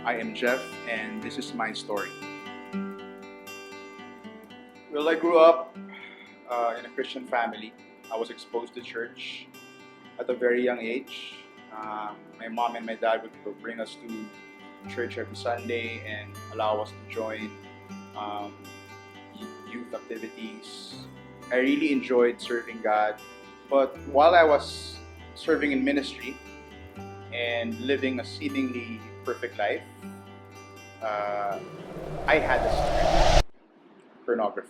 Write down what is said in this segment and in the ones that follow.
I am Jeff, and this is my story. Well, I grew up in a Christian family. I was exposed to church at a very young age. My mom and my dad would bring us to church every Sunday and allow us to join um, youth activities. I really enjoyed serving God. But while I was serving in ministry and living a seemingly perfect life, uh, I had a secret: pornography.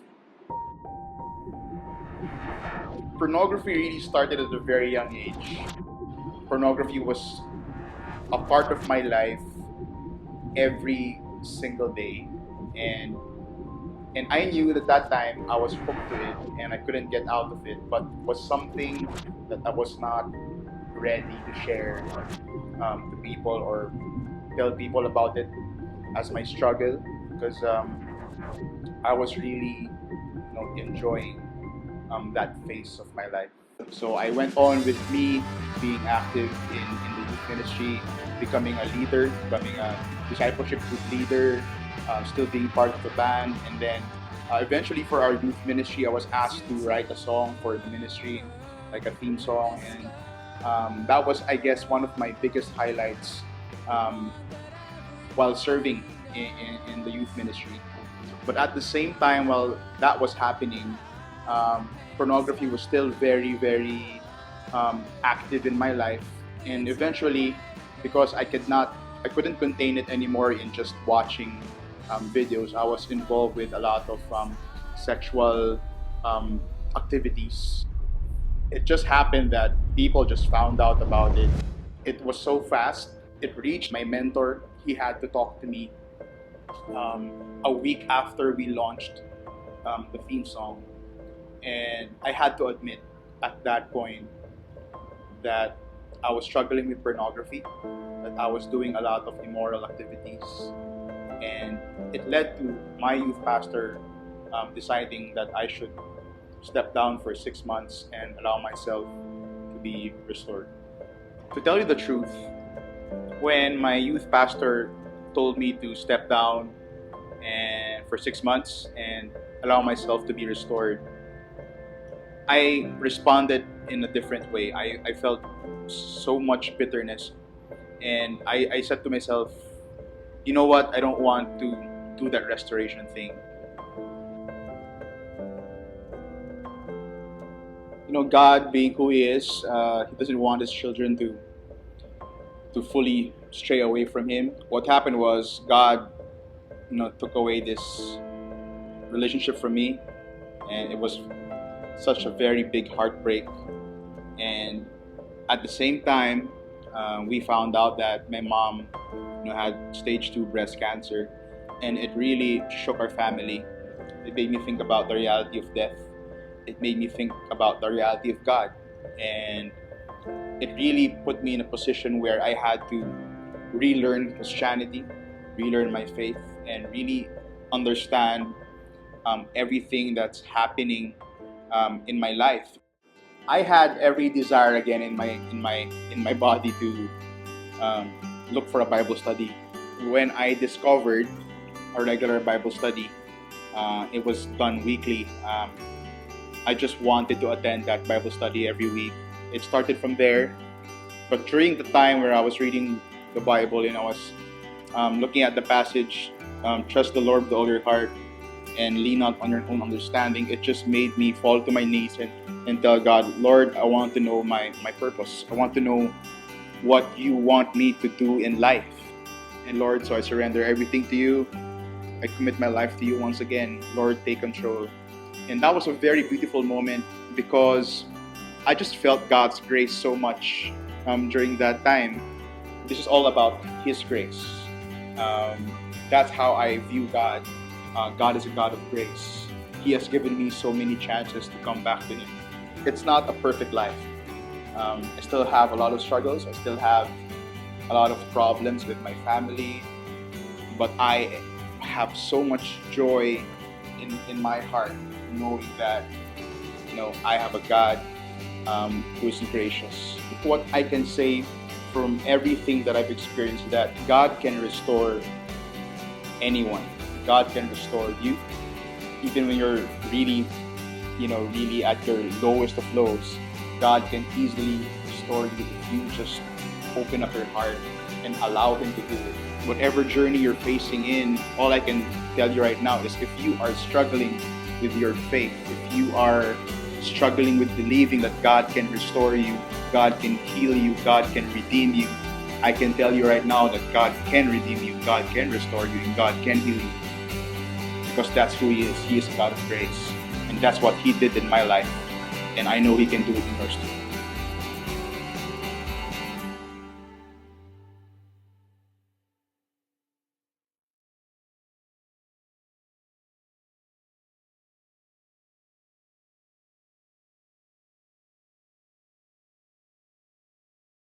Pornography really started at a very young age. Pornography was a part of my life every single day, and I knew that that time I was hooked to it and I couldn't get out of it, but was something that I was not ready to share to people or tell people about it as my struggle, because I was really enjoying that phase of my life. So I went on with me being active in the youth ministry, becoming a leader, becoming a discipleship group leader, still being part of the band. And then eventually for our youth ministry, I was asked to write a song for the ministry, like a theme song. And that was, I guess, one of my biggest highlights um, while serving in the youth ministry. But at the same time, while that was happening, pornography was still very, very active in my life. And eventually, because I couldn't contain it anymore in just watching videos. I was involved with a lot of sexual um, activities. It just happened that people just found out about it. It was so fast. It reached my mentor. He had to talk to me a week after we launched the theme song. And I had to admit at that point that I was struggling with pornography, that I was doing a lot of immoral activities. And it led to my youth pastor deciding that I should step down for 6 months and allow myself to be restored. To tell you the truth, when my youth pastor told me to step down and for 6 months and allow myself to be restored, I responded in a different way. I felt so much bitterness, and I said to myself, you know what, I don't want to do that restoration thing. God being who He is, He doesn't want His children to fully stray away from Him. What happened was God, took away this relationship from me, and it was such a very big heartbreak. And at the same time, we found out that my mom, had stage 2 breast cancer, and it really shook our family. It made me think about the reality of death. It made me think about the reality of God, and it really put me in a position where I had to relearn Christianity, relearn my faith, and really understand everything that's happening in my life. I had every desire again in my body to um, look for a Bible study. When I discovered a regular Bible study, it was done weekly. I just wanted to attend that Bible study every week. It started from there, but during the time where I was reading the Bible and I was looking at the passage, trust the Lord with all your heart and lean not on your own understanding, it just made me fall to my knees and tell God, Lord, I want to know my purpose. I want to know what you want me to do in life. And Lord, so I surrender everything to you. I commit my life to you once again. Lord, take control. And that was a very beautiful moment because I just felt God's grace so much during that time. This is all about His grace. That's how I view God. God is a God of grace. He has given me so many chances to come back to Him. It's not a perfect life. I still have a lot of struggles. I still have a lot of problems with my family. But I have so much joy in my heart knowing that I have a God who is gracious. What I can say from everything that I've experienced that God can restore anyone. God can restore you, even when you're really, really at your lowest of lows. God can easily restore you if you just open up your heart and allow Him to do it. Whatever journey you're facing in, all I can tell you right now is if you are struggling with your faith, if you are struggling with believing that God can restore you, God can heal you, God can redeem you, I can tell you right now that God can redeem you, God can restore you, and God can heal you. Because that's who He is. He is a God of grace. And that's what He did in my life. And I know He can do it in yours too.